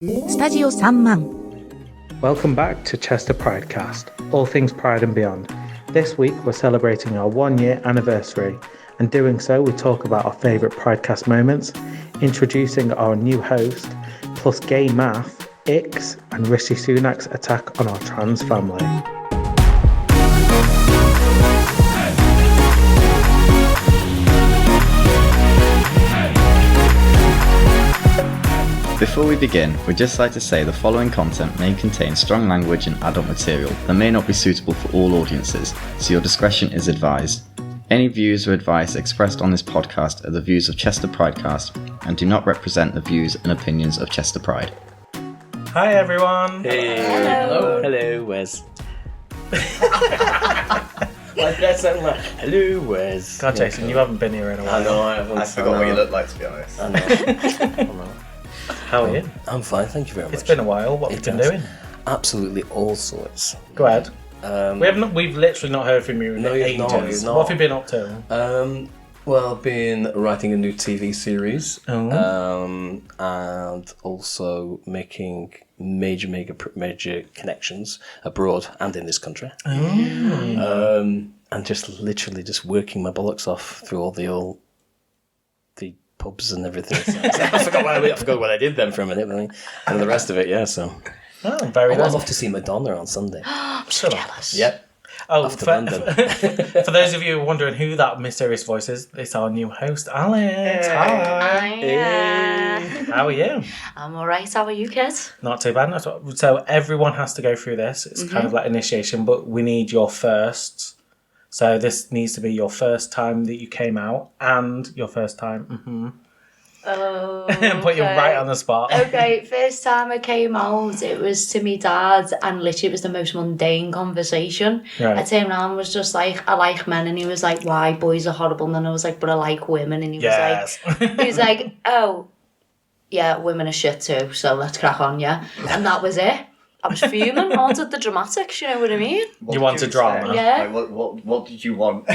スタジオ3万 Welcome back to Chester Pridecast, all things Pride and beyond. This week we're celebrating our 1 year anniversary, and doing so we talk about our favourite Pridecast moments, introducing our new host, plus gay math, icks, and Rishi Sunak's attack on our trans family. Before we begin, we'd just like to say the following content may contain strong language and adult material that may not be suitable for all audiences, so your discretion is advised. Any views or advice expressed on this podcast are the views of Chester Pridecast and do not represent the views and opinions of Chester Pride. Hi everyone! Hey. Hello. Hello, Wes. Like that sound like, hello, Wes. God, Jason, you haven't been here in a while. I know, I haven't. I forgot what you look like, to be honest. I know. How are you? I'm fine, thank you very much. It's been a while. What have you been doing? Absolutely all sorts. Go ahead. We've literally not heard from you in ages. you've not. What have you been up to? Well, I've been writing a new TV series, and also making major connections abroad and in this country. And just literally just working my bollocks off through all the pubs and everything. So I forgot what I did then for a minute, and the rest of it, yeah. So Very nice. I'm off to see Madonna on Sunday. I'm so jealous. Yep. Oh, Off to London. For those of you wondering who that mysterious voice is, it's our new host, Alex. Hi. How are you? I'm alright, how are you kids? Not too bad. So everyone has to go through this. It's kind of like initiation, but we need your firsts. So this needs to be your first time that you came out and your first time. Oh, Put you right on the spot. Okay, first time I came out, it was to my dad, and literally it was the most mundane conversation. Right. I turned around and was just like, I like men, and he was like, why? Boys are horrible. And then I was like, but I like women. And he was like, oh, yeah, women are shit too, so let's crack on, yeah. And that was it. I was fuming. I wanted the dramatics, you know what I mean? You wanted drama? Yeah. Like, what did you want?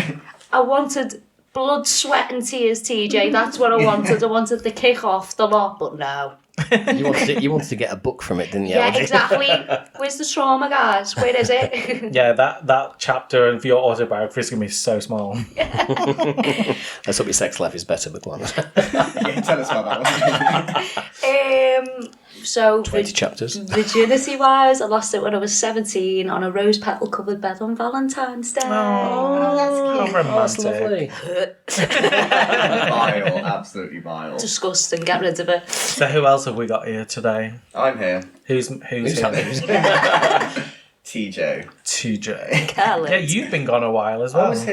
I wanted blood, sweat and tears, TJ. That's what I wanted. I wanted the kick off the lot, but no. You wanted to get a book from it, didn't you? Yeah, exactly. Where's the trauma, guys? Where is it? Yeah, that chapter of your autobiography is going to be so small. Let's hope your sex life is better, but go on. Yeah, tell us about that one. So 20 chapters. Virginity-wise, I lost it when I was 17 on a rose petal covered bed on Valentine's Day. Oh, that's cute. romantic. That's lovely. Vile, absolutely vile. Disgusting. Get rid of it. So who else have we got here today? I'm here. Who's here? TJ. TJ. Kelly. Yeah, you've been gone a while as well. Was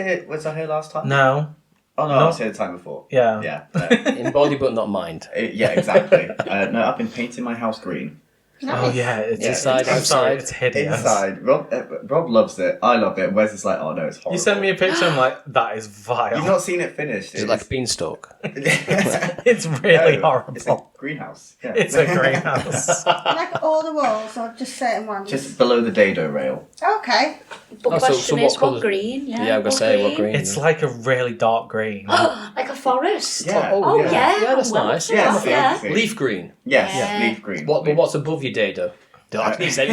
I here last time? No. Oh, no, I was here the time before. Yeah. Yeah. No. In body but not mind. Yeah, exactly. No, I've been painting my house green. Oh yeah, it's Inside, I'm sorry, outside. it's hideous. Inside. Rob loves it. I love it. Wes is like, oh no, it's horrible. You sent me a picture. I'm like, that is vile. You've not seen it finished. Is it like a beanstalk? It's really horrible. It's a greenhouse. Yeah. It's a greenhouse. Like all the walls or just certain ones? Just below the dado rail. Okay. But Oh, so question what is, what colours- green? Yeah, Yeah, I'm going to say, what green? It's like a really dark green. Like a forest. Yeah. Oh, yeah. Yeah, that's Well, nice. Yeah, yeah. see. Leaf green. Yes, Yeah. leaf green. What's above your dado? I need to say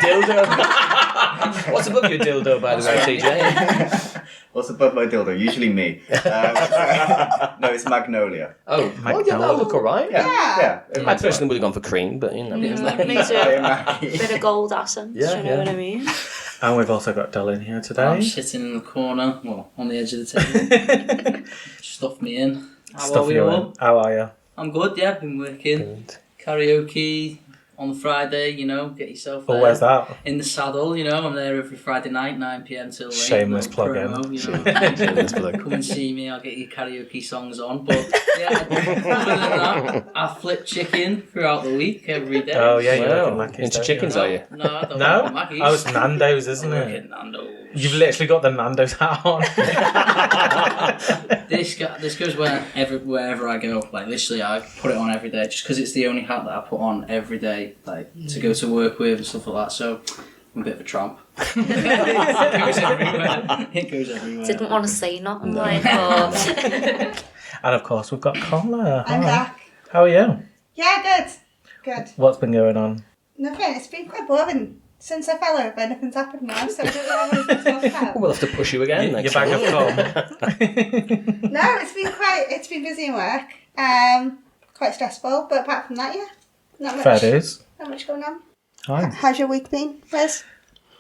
dildo. What's above your dildo, by the way, TJ? What's above my dildo? Usually me. No, it's magnolia. Oh, yeah, that'll look alright. Yeah. I personally would have gone for cream, but you know. Me too. Maggie. Bit of gold accents, Yeah, you know yeah. what I mean? And we've also got Dylan here I'm today. sitting in the corner, well, on the edge of the table. Stuff me in. How Stuff are we you all? in. How are you? I'm good, yeah. Been working. Karaoke on Friday, get yourself Oh, there. where's that? In the Saddle, I'm there every Friday night, 9 p.m. till 8. Shameless Little plug-in. promo, Shameless plug. Come and see me, I'll get your karaoke songs on. But, yeah, other than that, I flip chicken throughout the week, every day. Oh, yeah, you're Wow. looking Mackey's, Into don't chickens, you? are you? No, I don't No? work at Maggie's. Oh, it's Nando's, isn't I work it? at Nando's. You've literally got the Nando's hat on. This goes wherever I go. Like literally, I put it on every day just because it's the only hat that I put on every day, like to go to work with and stuff like that. So I'm a bit of a tramp. It goes everywhere. Didn't want to say nothing like that. And of course, we've got Carla. I'm Hi. back. How are you? Yeah, good. Good. What's been going on? Nothing. It's been quite boring. Since I fell over, nothing's happened now, so I don't know what to talk about. We'll have to push you again next Your bag week. of cum. No, it's been busy in work. Quite stressful, but apart from that, yeah. Not much. Fair dues. Not much going on. Hi. How's your week been, Liz?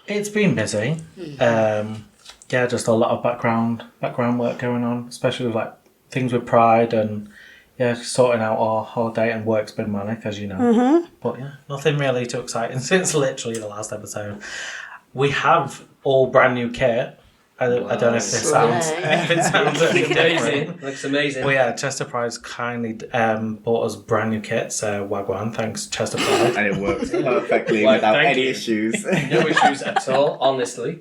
It's been busy. Yeah, just a lot of background work going on, especially with like things with Pride and sorting out our holiday, and work's been manic, as you know. Mm-hmm. But yeah, nothing really too exciting since literally the last episode. We have all brand new kit. I don't know if this sounds any different. Looks amazing. Well, yeah, Chester Pride's kindly bought us brand new kits. Wagwan, thanks Chester Pride. And it works perfectly Well, without thank any you. issues. No issues at all, honestly.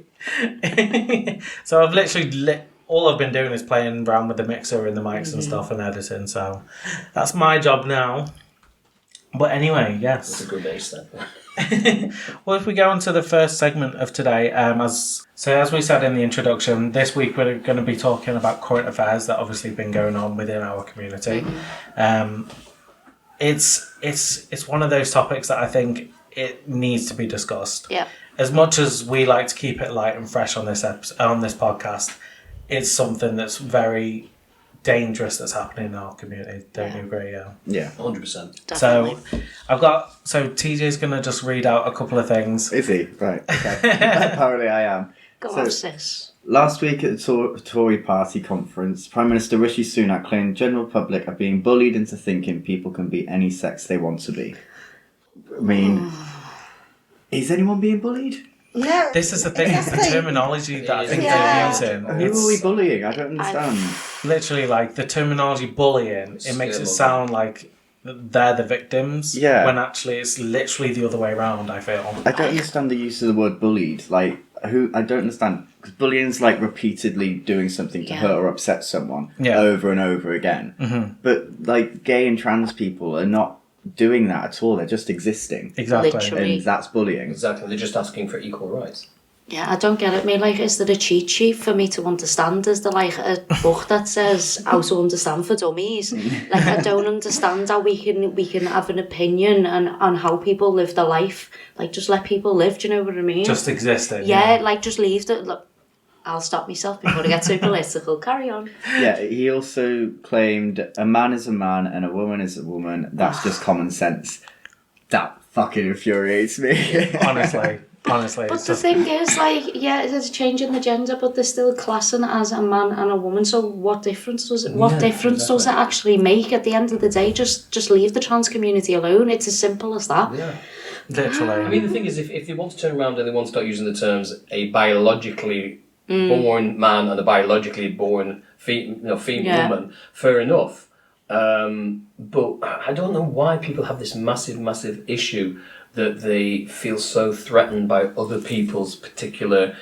So I've literally all I've been doing is playing around with the mixer and the mics and stuff and editing. So that's my job now. But anyway, That's yes. a good base then. Well, if we go on to the first segment of today, as we said in the introduction, this week we're going to be talking about current affairs that obviously been going on within our community. It's one of those topics that I think it needs to be discussed. Yeah. As much as we like to keep it light and fresh on this podcast, it's something that's very dangerous that's happening in our community. Don't you agree? Yeah. 100%. Definitely. So TJ's going to just read out a couple of things. Is he? Right. Okay. Apparently I am. Go So- on, sis. Last week at the Tory party conference, Prime Minister Rishi Sunak claimed general public are being bullied into thinking people can be any sex they want to be. I mean, is anyone being bullied? No. This is the thing, it's the Exactly. terminology that I think Yeah. they're using. Who are we bullying? I don't understand. Literally, like, the terminology bullying, it makes it sound like they're the victims, Yeah. when actually it's literally the other way around, I feel. I don't understand the use of the word bullied. Like, who? I don't understand. Because bullying's like repeatedly doing something to Yeah. hurt or upset someone Yeah. over and over again. Mm-hmm. But, like, gay and trans people are not doing that at all. They're just existing. Exactly. Literally. And that's bullying. Exactly, they're just asking for equal rights. Yeah, I don't get it. Me, like, is there a cheat sheet for me to understand? Is there like a book that says how to understand for dummies? Like, I don't understand how we can have an opinion on how people live their life. Like, just let people live. Do you know what I mean? Just existing. yeah, like just leave the. Look, I'll stop myself before I get too political. Carry on. Yeah, he also claimed a man is a man and a woman is a woman. That's just common sense. That fucking infuriates me. Honestly. But It's the just, thing is, like, yeah, there's a change in the gender, but they're still classing it as a man and a woman. So what difference does it? What difference does it actually make at the end of the day? Just leave the trans community alone. It's as simple as that. Yeah. literally. I mean, the thing is, if they want to turn around and they want to start using the terms a biologically born man and a biologically born female woman, fair enough. But I don't know why people have this massive issue that they feel so threatened by other people's particular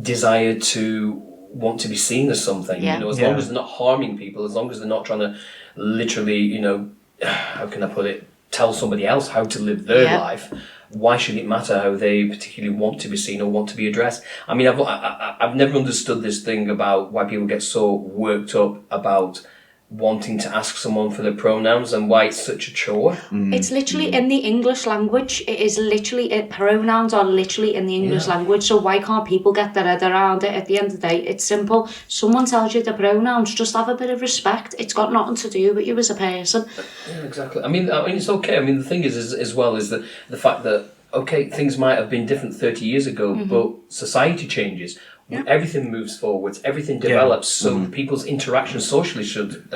desire to want to be seen as something. Yeah. You know, as long as they're not harming people, as long as they're not trying to literally, you know, how can I put it, tell somebody else how to live their life. Why should it matter how they particularly want to be seen or want to be addressed? I mean, I've never understood this thing about why people get so worked up about wanting to ask someone for their pronouns and why it's such a chore. It's literally in the English language. It is literally, pronouns are literally in the English language. So why can't people get their head around it? At the end of the day, it's simple. Someone tells you the pronouns, just have a bit of respect. It's got nothing to do with you as a person. Yeah, exactly. I mean, it's okay. I mean, the thing is as well is that the fact that, okay, things might have been different 30 years ago, but society changes. Yeah. Everything moves forwards, everything develops, so people's interaction socially should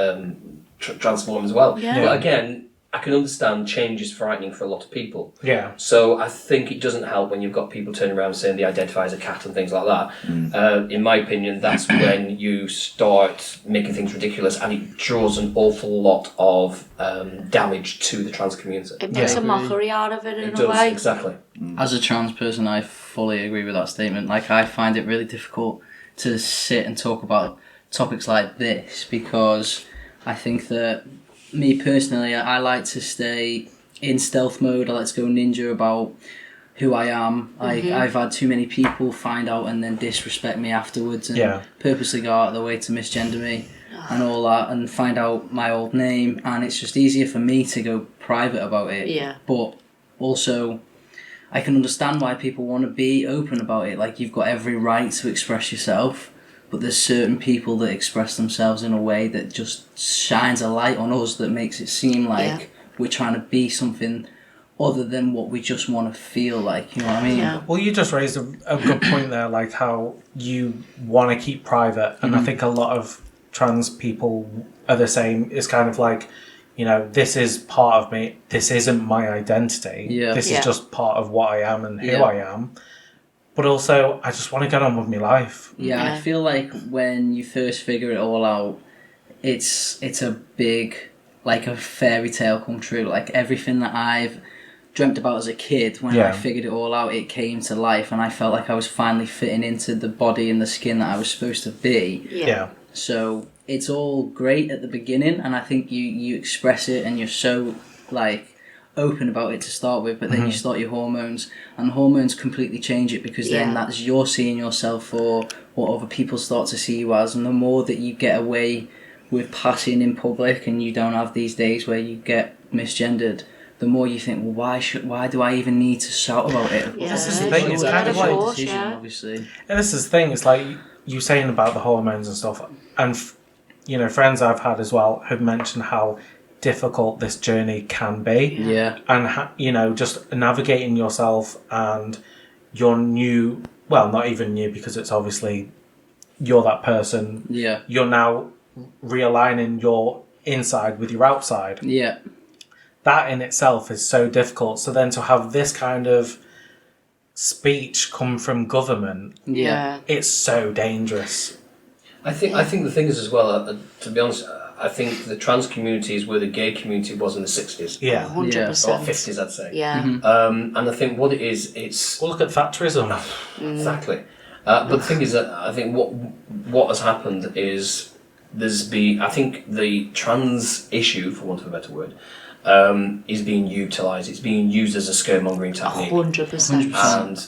transform as well. Yeah. But again, I can understand change is frightening for a lot of people. Yeah. So I think it doesn't help when you've got people turning around saying they identify as a cat and things like that. In my opinion, that's when you start making things ridiculous and it draws an awful lot of damage to the trans community. It makes a mockery out of it in It a does, way. exactly. As a trans person, I fully agree with that statement. Like, I find it really difficult to sit and talk about topics like this because I think that, me personally, I like to stay in stealth mode. I like to go ninja about who I am. Like, I've had too many people find out and then disrespect me afterwards and purposely go out of their way to misgender me. and all that, and find out my old name, and it's just easier for me to go private about it. Yeah. But also, I can understand why people want to be open about it. Like, you've got every right to express yourself, but there's certain people that express themselves in a way that just shines a light on us that makes it seem like we're trying to be something other than what we just want to feel like, you know what I mean? Yeah. Well, you just raised a good point there, like how you want to keep private, and I think a lot of trans people are the same. It's kind of like, you know, this is part of me, this isn't my identity, this is just part of what I am and who I am, but also I just want to get on with my life. I feel like when you first figure it all out, it's a big, like a fairy tale come true. Like, everything that I've dreamt about as a kid, when I figured it all out, it came to life, and I felt like I was finally fitting into the body and the skin that I was supposed to be. So it's all great at the beginning, and I think you express it and you're so like open about it to start with, but then you start your hormones, and hormones completely change it, because then that's you're seeing yourself for what other people start to see you as, and the more that you get away with passing in public and you don't have these days where you get misgendered, the more you think, well, why do I even need to shout about it? Yeah. This is the thing, it's kind of like, obviously. and this is the thing, it's like you saying about the hormones and stuff, and you know, friends I've had as well have mentioned how difficult this journey can be, and you know, just navigating yourself and your new, well, not even new, because it's obviously you're that person, you're now realigning your inside with your outside, that in itself is so difficult. So then to have this kind of speech come from government, it's so dangerous. I think the thing is as well, to be honest, I think the trans community is where the gay community was in the 60s. 100%. Or 50s, I'd say. Yeah. And I think what it is, it's... Well, look at Thatcherism. Exactly. But the thing is that I think what has happened is I think the trans issue, for want of a better word, is being utilised. It's being used as a scaremongering technique. 100%. And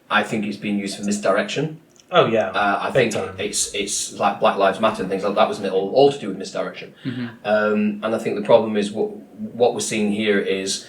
I think it's being used for misdirection. Oh yeah, I think it's like Black Lives Matter and things like that was all to do with misdirection. And I think the problem is what we're seeing here is,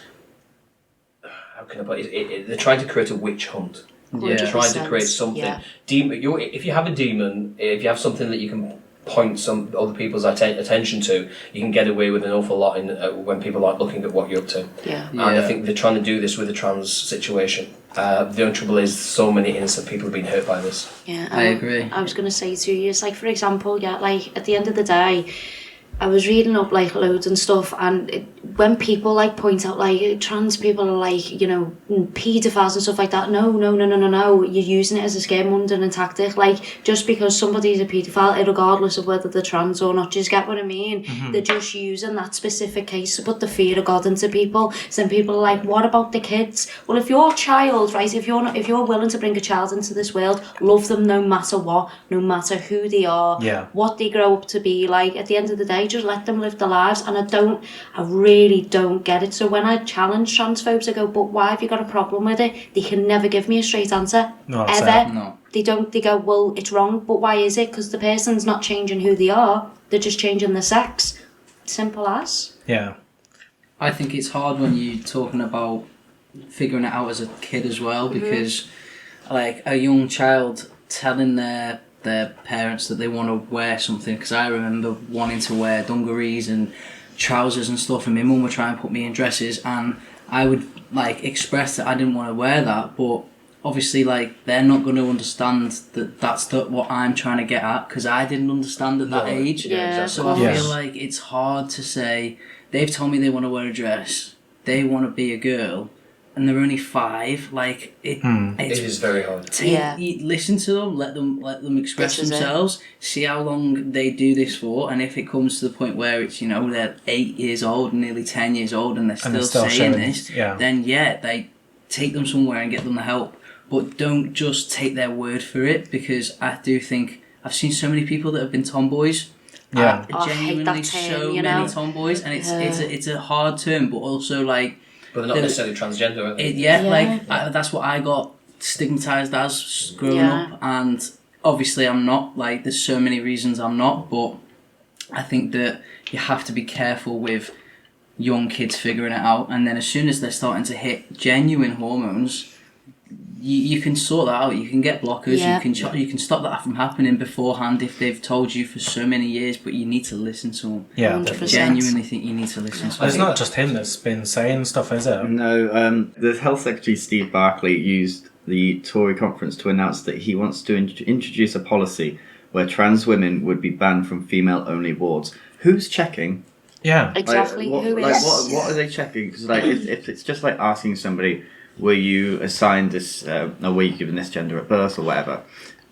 how can I put it? They're trying to create a witch hunt. They're trying to create something. If you have a demon, if you have something that you can point some other people's attention to, you can get away with an awful lot when people aren't looking at what you're up to. And I think they're trying to do this with the trans situation. The only trouble is so many innocent people have been hurt by this. Yeah, I agree. I was going to say to you, it's like, for example, like at the end of the day, I was reading up like loads and stuff, and when people like point out like trans people are like, you know, paedophiles and stuff like that, no, you're using it as a scaremongering tactic. Like, just because somebody's a paedophile, regardless of whether they're trans or not, do you get what I mean? They're just using that specific case to put the fear of God into people. Some people are like, what about the kids? Well, if your child, right, if you're willing to bring a child into this world, love them no matter what, no matter who they are, what they grow up to be. Like, at the end of the day, just let them live their lives. And I really don't get it. So when I challenge transphobes, I go, but why have you got a problem with it? They can never give me a straight answer. Ever. No. They don't. They go, well, it's wrong, but why is it? Because the person's not changing who they are, they're just changing their sex. Simple as. I think it's hard when you're talking about figuring it out as a kid as well, because like a young child telling their parents that they want to wear something, because I remember wanting to wear dungarees and trousers and stuff, and my mum would try and put me in dresses, and I would like express that I didn't want to wear that, but obviously like they're not going to understand that that's what I'm trying to get at, because I didn't understand at that age. So I feel like it's hard to say, they've told me they want to wear a dress, they want to be a girl, and they're only 5. Like it is very hard. Listen to them, let them express themselves, see how long they do this for, and if it comes to the point where it's, you know, they're 8 years old, nearly 10 years old, and they're still saying this, then they take them somewhere and get them the help. But don't just take their word for it, because I do think I've seen so many people that have been tomboys. Genuinely, so many tomboys, and it's a hard term, but also like. But they're not necessarily transgender, are they? That's what I got stigmatised as growing up, and obviously I'm not. Like, there's so many reasons I'm not, but I think that you have to be careful with young kids figuring it out, and then as soon as they're starting to hit genuine hormones, you can sort that out. You can get blockers. Yeah. You can stop that from happening beforehand if they've told you for so many years. But you need to listen to them. Yeah, 100%. I genuinely think you need to listen to them. It's not just him that's been saying stuff, is it? No, the Health Secretary Steve Barclay used the Tory conference to announce that he wants to introduce a policy where trans women would be banned from female-only wards. Who's checking? Yeah. Exactly. What, Who like, is? what are they checking? Because if it's just like asking somebody, were you assigned this, or were you given this gender at birth or whatever,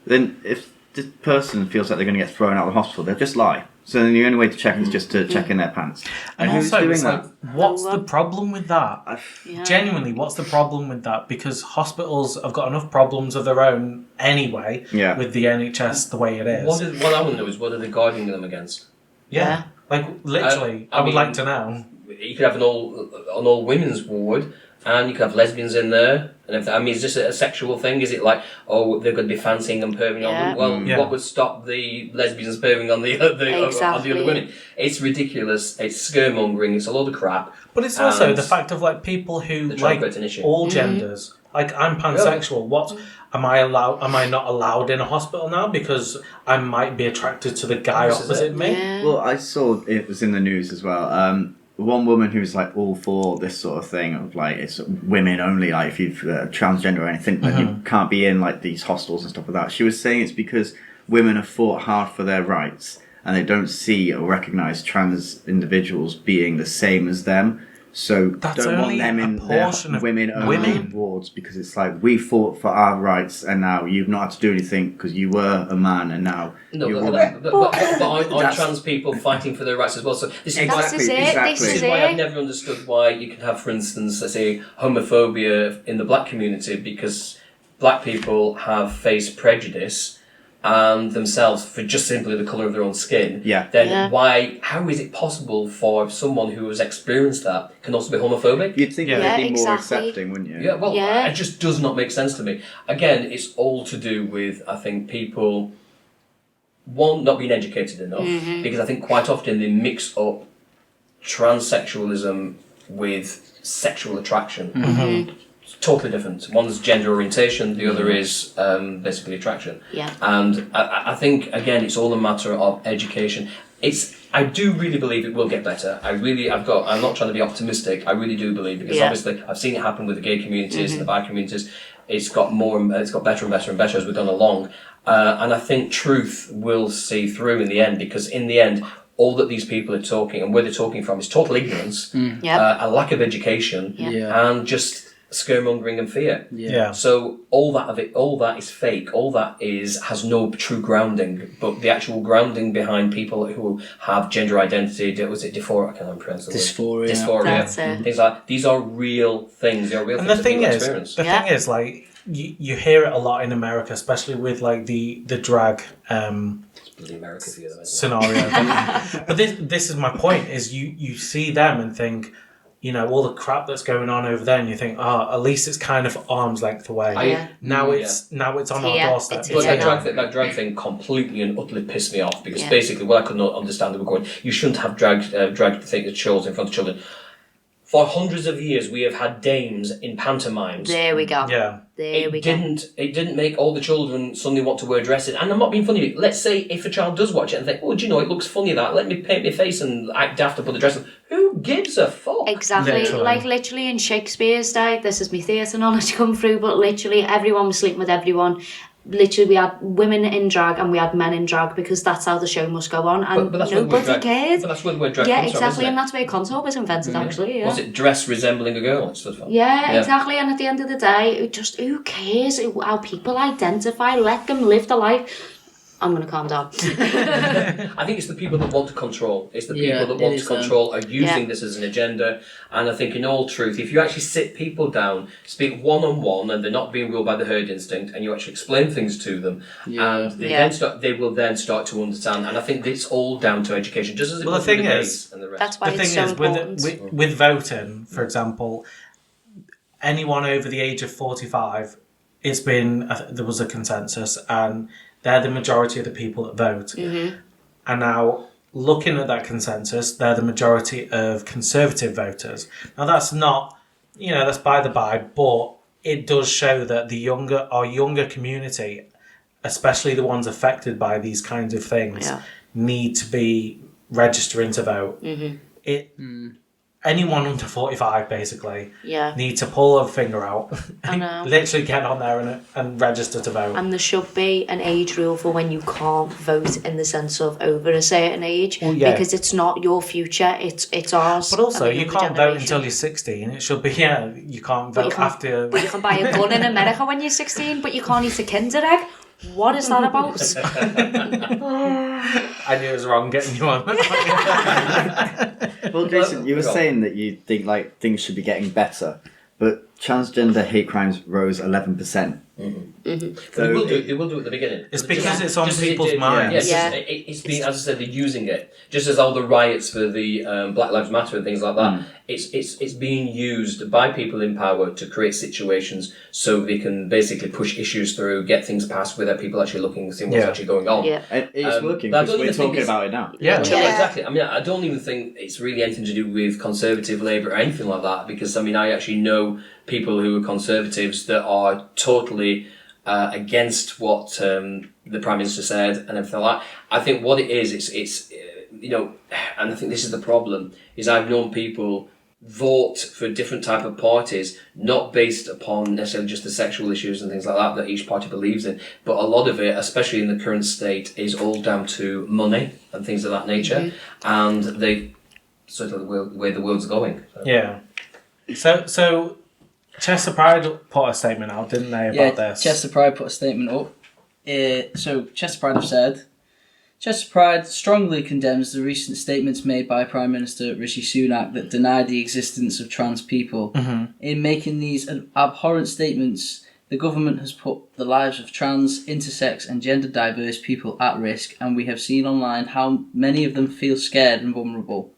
then if this person feels like they're going to get thrown out of the hospital, they'll just lie. So then the only way to check is just to check in their pants. And who's also, doing it's that? like, what's the problem with that? Yeah. Genuinely, what's the problem with that? Because hospitals have got enough problems of their own anyway Yeah. with the NHS the way it is. What I want to know is, what are they guarding them against? Yeah. Like, literally, I would mean, like to know. You could have an all women's ward, and you could have lesbians in there. And if, I mean, is this a sexual thing? Is it like, oh, they're going to be fancying and perving on them? Well, Yeah. what would stop the lesbians perving on the on the other women? It's ridiculous. It's scaremongering. It's a load of crap. But it's also And the fact of like people who they're trying like to create an issue. all genders. Like I'm pansexual. What am I allowed? Am I not allowed in a hospital now because I might be attracted to the guy This is opposite it. me? Yeah. Well, I saw it was in the news as well. One woman who's like all for this sort of thing of like it's women only, like if you've transgender or anything, then you can't be in like these hostels and stuff like that. She was saying it's because women have fought hard for their rights and they don't see or recognise trans individuals being the same as them. So That's don't want only them a in their portion of women-only women. wards because it's like we fought for our rights and now you've not had to do anything because you were a man and now No, you're a but woman. aren't trans people fighting for their rights as well? So this is Exactly, This is it. exactly. This This is is why I've it. never understood why you can have, for instance, let's say, homophobia in the black community, because black people have faced prejudice and themselves for just simply the colour of their own skin. Yeah. Then Yeah. how is it possible for someone who has experienced that can also be homophobic? You'd think Yeah. they'd be Yeah, more exactly. accepting, wouldn't you? Yeah, well, Yeah. it just does not make sense to me. Again, it's all to do with, I think, people, one, not being educated enough, because I think quite often they mix up transsexualism with sexual attraction. It's totally different. One's gender orientation, the other is basically attraction. Yeah. And I think, again, it's all a matter of education. I do really believe it will get better. I'm not trying to be optimistic. I really do believe, because obviously I've seen it happen with the gay communities and the bi communities. It's got better and better and better as we've gone along. And I think truth will see through in the end, because in the end, all that these people are talking and where they're talking from is total ignorance, a lack of education, and just scaremongering and fear. Yeah. So all that is fake. All that has no true grounding. But the actual grounding behind people who have gender identity, was it dysphoria? I can't remember pronounce the word. Dysphoria. Dysphoria. That's it. Things like these are real things. They are real And things the that thing people is, experience. thing is, like you hear it a lot in America, especially with like the drag Bloody America for you, though, isn't it? scenario. But this is my point: is you see them and think, you know, all the crap that's going on over there, and you think, at least it's kind of arm's length away. Yeah. Now it's on our Yeah, doorstep. it's But here. that drag thing completely and utterly pissed me off, because Yeah. basically what I could not understand, they were going, you shouldn't have drag shows in front of children. For hundreds of years, we have had dames in pantomimes. There we go. Yeah. There we It go. didn't make all the children suddenly want to wear dresses. And I'm not being funny. Let's say if a child does watch it and think, oh, do you know, it looks funny that. Let me paint my face and act daft and put the dress on. Who gives a fuck? Exactly. Literally. Like literally in Shakespeare's day, this is my theatre knowledge come through, but literally everyone was sleeping with everyone. Literally, we had women in drag and we had men in drag, because that's how the show must go on, and But that's where the word nobody drag- cared. But that's where the word drag Yeah, comes from, exactly, isn't and it? that's where console was invented, actually. Yeah. Was it dress resembling a girl? It's sort of fun. Yeah, exactly. And at the end of the day, who cares how people identify? Let them live the life. I'm going to calm down. I think it's the people that want to control. It's the Yeah, people that it want is, to control are using Yeah. this as an agenda. And I think, in all truth, if you actually sit people down, speak one-on-one, and they're not being ruled by the herd instinct, and you actually explain things to them, and they will then start to understand. And I think it's all down to education, just as it Well, was the with thing the is, gays and the rest. That's why The it's thing so is, important. with voting, for example, anyone over the age of 45, there was a consensus, and they're the majority of the people that vote. And now looking at that consensus, they're the majority of Conservative voters. Now, that's not, that's by the by, but it does show that our younger community, especially the ones affected by these kinds of things, need to be registering to vote. Anyone under 45, basically, need to pull a finger out, literally get on there and register to vote. And there should be an age rule for when you can't vote in the sense of over a certain age, because it's not your future, it's ours. But also, you can't vote until you're 16. It should be, you can't vote after... But you can buy a gun in America when you're 16, but you can't eat a Kinder Egg. What is that about? I knew it was wrong getting you on. Well, Jason, you were saying that you think like things should be getting better, but transgender hate crimes rose 11%. So they will do it at the beginning. It's because it's on people's minds. It's been, as I said, they're using it. Just as all the riots for the Black Lives Matter and things like that, it's being used by people in power to create situations so they can basically push issues through, get things passed without people actually looking and seeing what's actually going on. It's working because we're talking about it now. Exactly. I mean, I don't even think it's really anything to do with Conservative, Labour or anything like that, because, I mean, I actually know people who are Conservatives that are totally against what the Prime Minister said and everything like that. I think what it is, it's and I think this is the problem, is I've known people vote for different type of parties, not based upon necessarily just the sexual issues and things like that each party believes in, but a lot of it, especially in the current state, is all down to money and things of that nature, and they sort of the way the world's going. So Chester Pride put a statement out, didn't they, about this? Chester Pride put a statement up. So Chester Pride have said, Chester Pride strongly condemns the recent statements made by Prime Minister Rishi Sunak that deny the existence of trans people. In making these abhorrent statements, the government has put the lives of trans, intersex and gender diverse people at risk, and we have seen online how many of them feel scared and vulnerable.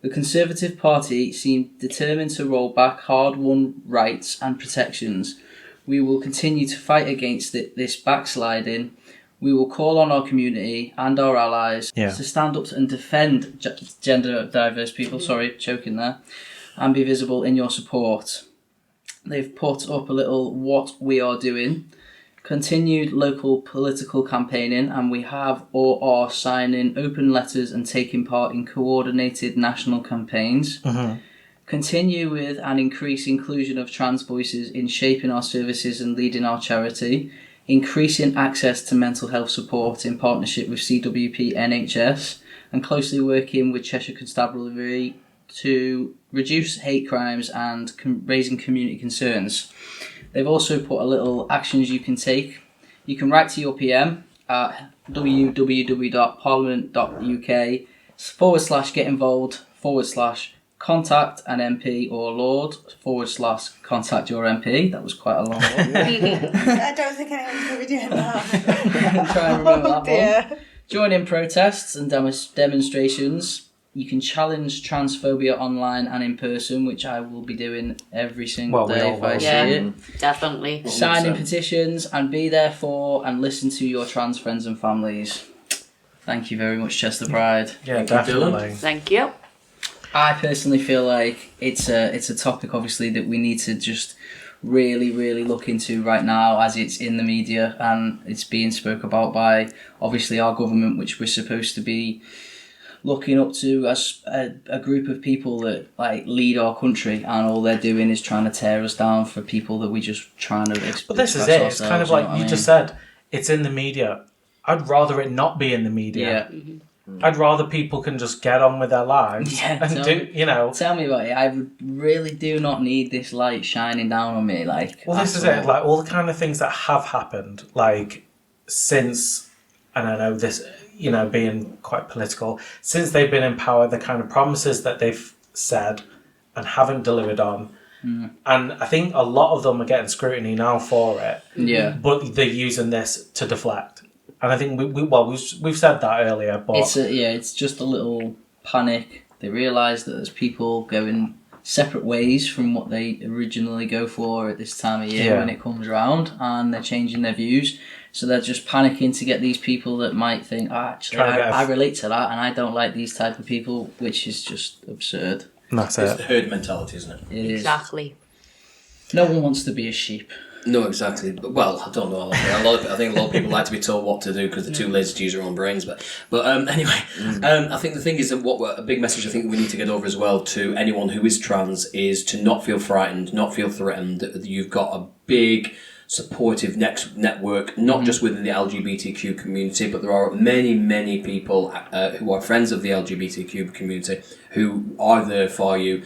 The Conservative Party seem determined to roll back hard-won rights and protections. We will continue to fight against this backsliding. We will call on our community and our allies to stand up and defend gender diverse people, and be visible in your support. They've put up a little what we are doing, continued local political campaigning, and we have or are signing open letters and taking part in coordinated national campaigns. Continue with and increase inclusion of trans voices in shaping our services and leading our charity. Increasing access to mental health support in partnership with CWP NHS, and closely working with Cheshire Constabulary to reduce hate crimes and raising community concerns. They've also put a little actions you can take. You can write to your PM at www.parliament.uk/get-involved/contact an MP or Lord/contact your MP. That was quite a long one. I don't think anyone's going to be doing that. Try and remember that one. Join in protests and demonstrations. You can challenge transphobia online and in person, which I will be doing every single day if I see it. Definitely. Sign in petitions and be there for and listen to your trans friends and families. Thank you very much, Chester Pride. Yeah, definitely. Thank you. I personally feel like it's a topic, obviously, that we need to just really, really look into right now, as it's in the media and it's being spoke about by, obviously, our government, which we're supposed to be looking up to as a group of people that like lead our country, and all they're doing is trying to tear us down for people that we just trying to express. But this is it. It's kind of like you just said. It's in the media. I'd rather it not be in the media. I'd rather people can just get on with their lives and do. Tell me about it. I really do not need this light shining down on me. This is it. Like all the kind of things that have happened, like since, and I know this, being quite political, since they've been in power, the kind of promises that they've said and haven't delivered on. And I think a lot of them are getting scrutiny now for it. But they're using this to deflect. And I think we've said that earlier, but it's just a little panic. They realise that there's people separate ways from what they originally go for at this time of year when it comes around, and they're changing their views. So they're just panicking to get these people that might think, actually, I relate to that, and I don't like these type of people, which is just absurd. That's it's the herd mentality, isn't it? It is. Exactly. No one wants to be a sheep. No, exactly. Well, I don't know. I think a lot of people like to be told what to do because they're too lazy to use their own brains. But anyway, I think the thing is that a big message I think we need to get over as well to anyone who is trans is to not feel frightened, not feel threatened. That you've got a big supportive network, not just within the LGBTQ community, but there are many, many people who are friends of the LGBTQ community who are there for you.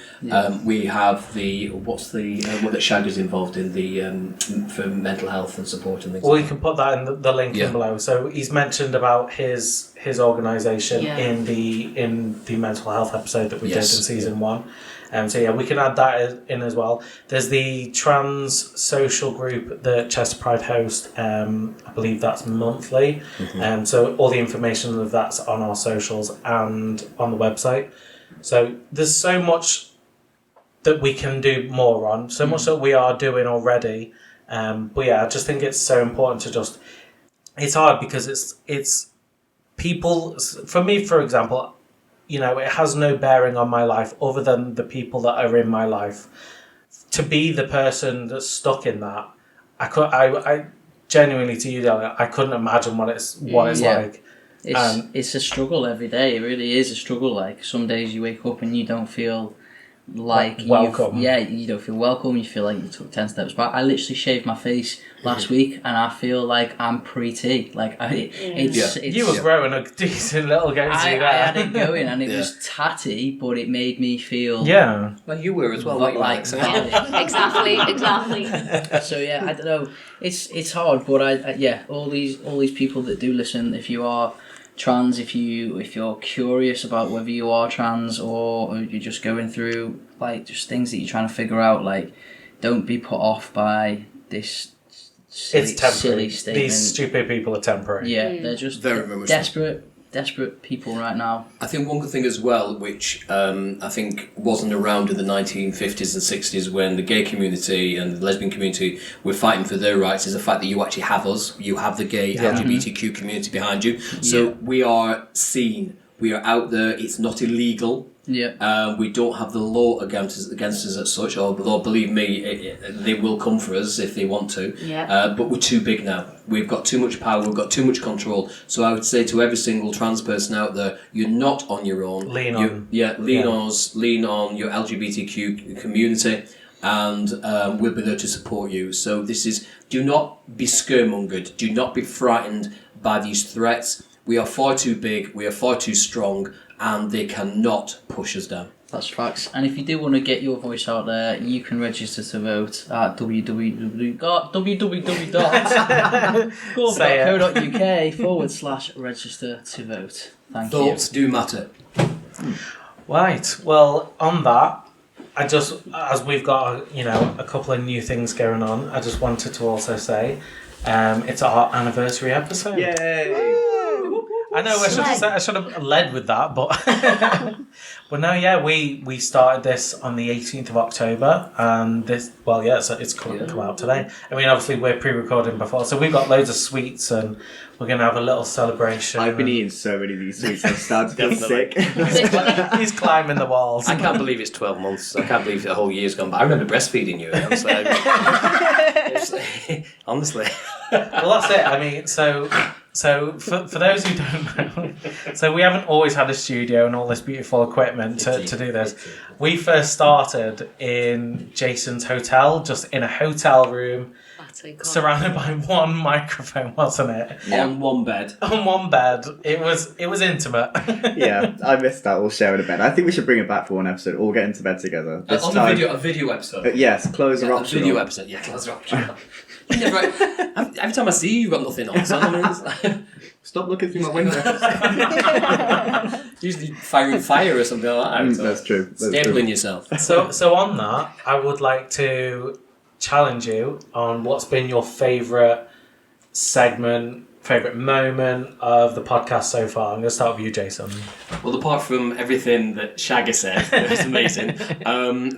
We have what that Shaggy's involved in for mental health and support and things. Well, you can put that in the link in below. So he's mentioned about his organisation in the mental health episode that we did in season 1. So we can add that in as well. There's the trans social group that Chester Pride host. I believe that's monthly. So all the information of that's on our socials and on the website. So there's so much that we can do more on, so much that we are doing already. But I just think it's so important to just... It's hard because it's people... For me, for example... it has no bearing on my life other than the people that are in my life. To be the person that's stuck in that, I genuinely, to you, Daniel, I couldn't imagine what it's like. It's a struggle every day. It really is a struggle. Like some days you wake up and you don't feel like welcome. You don't feel welcome. You feel like you took 10 steps back. I literally shaved my face last week, and I feel like I'm pretty. Like it's you were growing a decent little goatee. I had it going, and it was tatty, but it made me feel Well, you were as well, like exactly. So I don't know. It's hard, but all these people that do listen, if you are trans, if you're curious about whether you are trans or you're just going through like just things that you're trying to figure out, like don't be put off by this silly statement. These stupid people are temporary. They're just very, very desperate people right now. I think one good thing as well, which I think wasn't around in the 1950s and 60s when the gay community and the lesbian community were fighting for their rights, is the fact that you actually have us. You have the gay LGBTQ community behind you. So we are seen. We are out there. It's not illegal. We don't have the law against us as such, although believe me, they will come for us if they want to. But we're too big now. We've got too much power, we've got too much control. So I would say to every single trans person out there, you're not on your own. Lean on us, lean on your LGBTQ community, and we'll be there to support you. So do not be scaremongered, do not be frightened by these threats. We are far too big, we are far too strong, and they cannot push us down. That's facts. And if you do want to get your voice out there, you can register to vote at www.gov.co.uk/register to vote. Thank you. Thoughts do matter. Right. Well, on that, as we've got a couple of new things going on, I just wanted to also say, it's our anniversary episode. Yay! I know I should have led with that, but we started this on the 18th of October, and so it's come out today. I mean, obviously we're pre-recording before, so we've got loads of sweets, and we're going to have a little celebration. I've been eating so many of these sweets, I've started to get sick. He's climbing the walls. I can't believe it's 12 months. I can't believe the whole year's gone by. I remember breastfeeding you. Honestly. Well, that's it. I mean, so for those who don't know, so we haven't always had a studio and all this beautiful equipment to do this. We first started in Jason's hotel, just in a hotel room, surrounded by one microphone, wasn't it? Yeah. On one bed. On one bed. It was intimate. Yeah, I missed that, all sharing a bed. I think we should bring it back for one episode, all get into bed together. A video episode. Yes, clothes are optional. A video episode, clothes are optional. Every time I see you, you've got nothing on. So Stop looking through my window. Usually firing fire or something like that. That's true. Stapling yourself. So on that, I would like to challenge you on what's been your favourite segment, favourite moment of the podcast so far? I'm going to start with you, Jason. Well, apart from everything that Shagger said, it was amazing.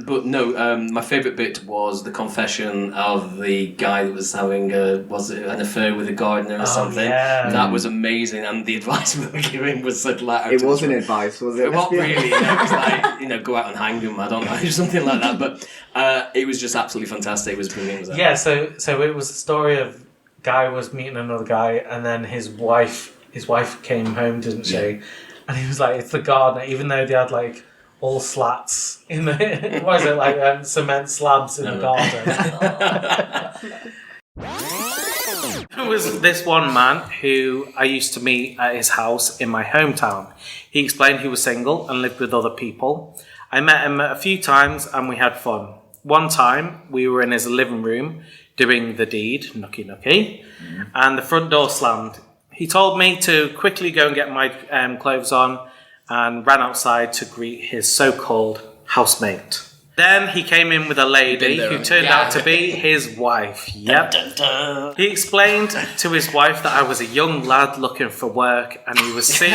But no, my favourite bit was the confession of the guy that was having an affair with a gardener or something. Yeah. That was amazing, and the advice we were giving was said like... It wasn't advice, was it? Not really. It was like, go out and hang him, I don't know, something like that. But it was just absolutely fantastic. It was brilliant. Yeah, so it was the story of guy was meeting another guy, and then his wife came home, didn't she? Yeah. And he was like, it's the gardener, even though they had like all slats in the what is it, like cement slabs in the garden. There was this one man who I used to meet at his house in my hometown. He explained he was single and lived with other people. I met him a few times and we had fun. One time we were in his living room doing the deed, nookie nookie, and the front door slammed. He told me to quickly go and get my clothes on and ran outside to greet his so-called housemate. Then he came in with a lady who turned out to be his wife. Yep. Dun, dun, dun. He explained to his wife that I was a young lad looking for work and he was seeing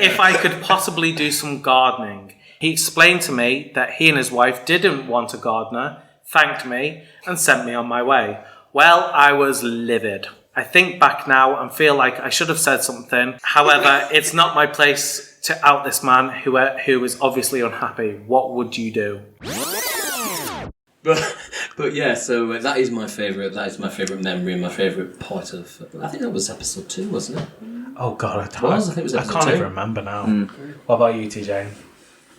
if I could possibly do some gardening. He explained to me that he and his wife didn't want a gardener, thanked me, and sent me on my way. Well, I was livid. I think back now and feel like I should have said something. However, it's not my place to out this man who is obviously unhappy. What would you do? But yeah, so that is my favourite. That is my favourite memory and my favourite part of. I think that was episode 2, wasn't it? Oh God, I think it was episode 2. I can't even remember now. What about you, TJ?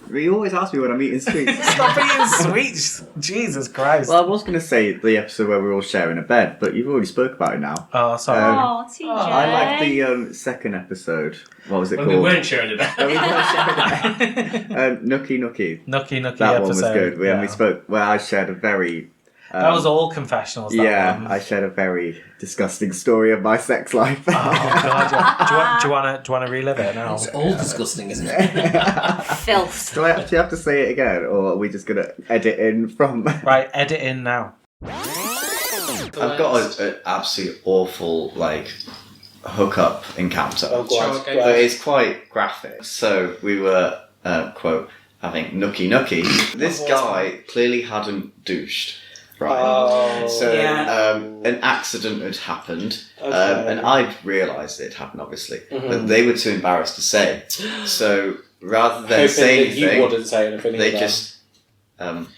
You always ask me when I'm eating sweets. Stop eating sweets! Jesus Christ. Well, I was going to say the episode where we're all sharing a bed, but you've already spoke about it now. Oh, sorry. TJ. I like the second episode. What was it called? We weren't sharing a bed. We weren't sharing a bed. Nookie Nookie. Nookie Nookie that episode. One was good. We spoke. Well, I shared a very... that was all confessionals. That one. I shared a very disgusting story of my sex life. Oh God! Yeah. Do you want to relive it now? It's all disgusting, isn't it? Filth. Do I actually have to say it again, or are we just gonna edit in from? Right, edit in now. I've got an absolutely awful hookup encounter. Oh, but it's quite graphic. So we were quote having nookie nookie. This guy clearly hadn't douched. Right. An accident had happened, and I'd realised it had happened, obviously, but they were too embarrassed to say. So rather than say anything, you wouldn't say anything. They just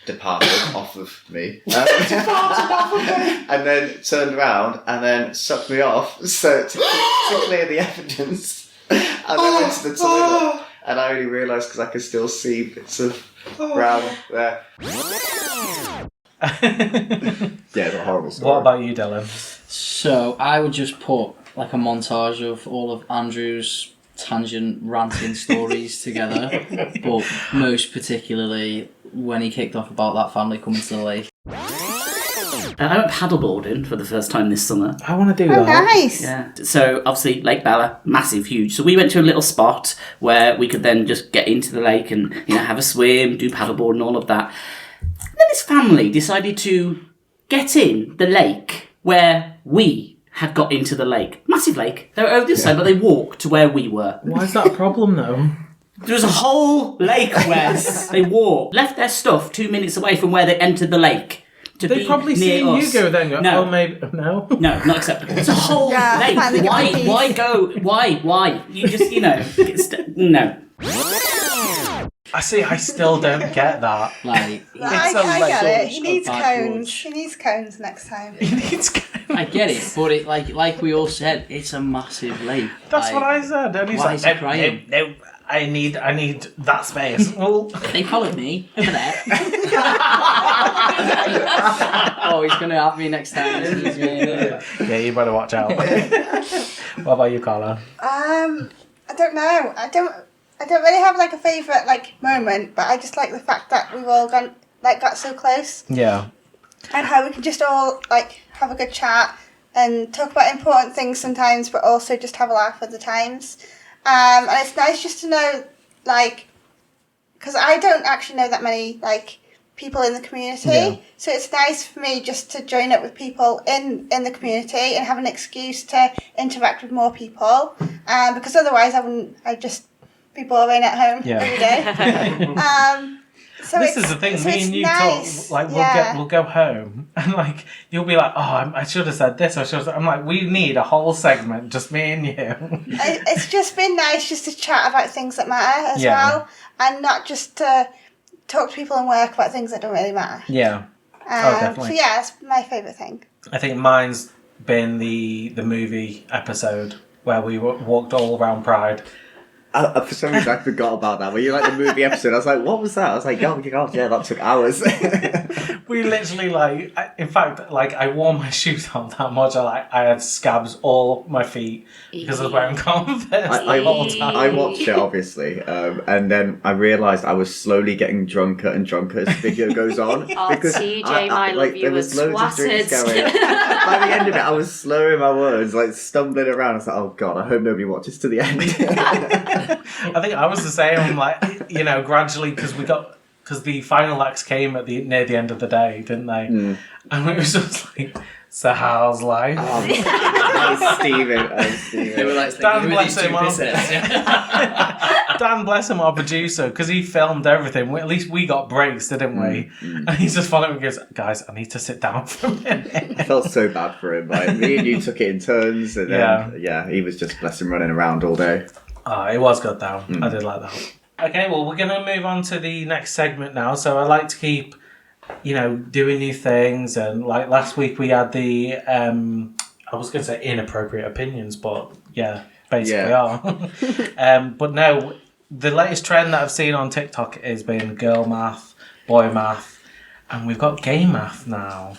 departed off of me, and then turned around and then sucked me off to clear the evidence, and then went to the toilet. And I only realised because I could still see bits of brown there. Yeah, it's a horrible story. What about you, Dylan? So I would just put like a montage of all of Andrew's tangent ranting stories together, but most particularly when he kicked off about that family coming to the lake. I went paddleboarding for the first time this summer. I want to do Oh, that. nice. Yeah. So obviously Lake Bella, massive, huge. So we went to a little spot where we could then just get into the lake and have a swim, do paddleboard and all of that. And then this family decided to get in the lake where we had got into the lake. Massive lake. They were over this side, but they walked to where we were. Why is that a problem, though? There was a whole lake where they walked, left their stuff 2 minutes away from where they entered the lake. They probably seen you go then. No. Oh, maybe no. No, not acceptable. It's a whole lake. Why go? Why? You just no. I see. I still don't get that. I get it. He needs cones. He needs cones next time. He needs cones. I get it, but it like we all said, it's a massive lake. That's what I said. And he's why is he crying? No, I need that space. Oh. They followed me over there. Oh, he's gonna have me next time. Yeah, you better watch out. What about you, Carla? I don't know. I don't really have like a favourite moment, but I just like the fact that we've all got so close. Yeah. And how we can just all have a good chat and talk about important things sometimes, but also just have a laugh at the times. And it's nice just to know, because I don't actually know that many people in the community. Yeah. So it's nice for me just to join up with people in the community and have an excuse to interact with more people. Because otherwise I'd just be boring at home every day. So this is the thing. Me and you nice. talk. We'll go home, and you'll be like, "Oh, I should have said this. I should have." I'm like, we need a whole segment, just me and you. It's just been nice just to chat about things that matter as well, and not just to talk to people and work about things that don't really matter. Yeah. Definitely. So it's my favourite thing. I think mine's been the movie episode where we walked all around Pride. For some reason, I forgot about that. When you the movie episode, I was like, "What was that?" I was like, "Oh my god, yeah, that took hours." We literally in fact, I wore my shoes on that much. I had scabs all my feet because I was wearing Converse the whole time. I watched it obviously, and then I realised I was slowly getting drunker and drunker as the video goes on. Because TJ, my love, you there were was loads of drinks swatted. going. By the end of it, I was slurring my words, stumbling around. I was like, "Oh god, I hope nobody watches to the end." I think I was the same, gradually, because the final acts came near the end of the day, didn't they? Mm. And it was just so how's life? Steven. They were Dan bless him, Dan bless him, our producer, because he filmed everything. At least we got breaks, didn't we? And he's just following me and goes, "Guys, I need to sit down for a minute." I felt so bad for him. Me and you took it in turns, and then he was just bless him running around all day. It was good though. I did like that. Okay, well, we're going to move on to the next segment now. So I like to keep, doing new things. And last week we had the, I was going to say inappropriate opinions, but basically are. But no, the latest trend that I've seen on TikTok has been girl math, boy math, and we've got gay math now.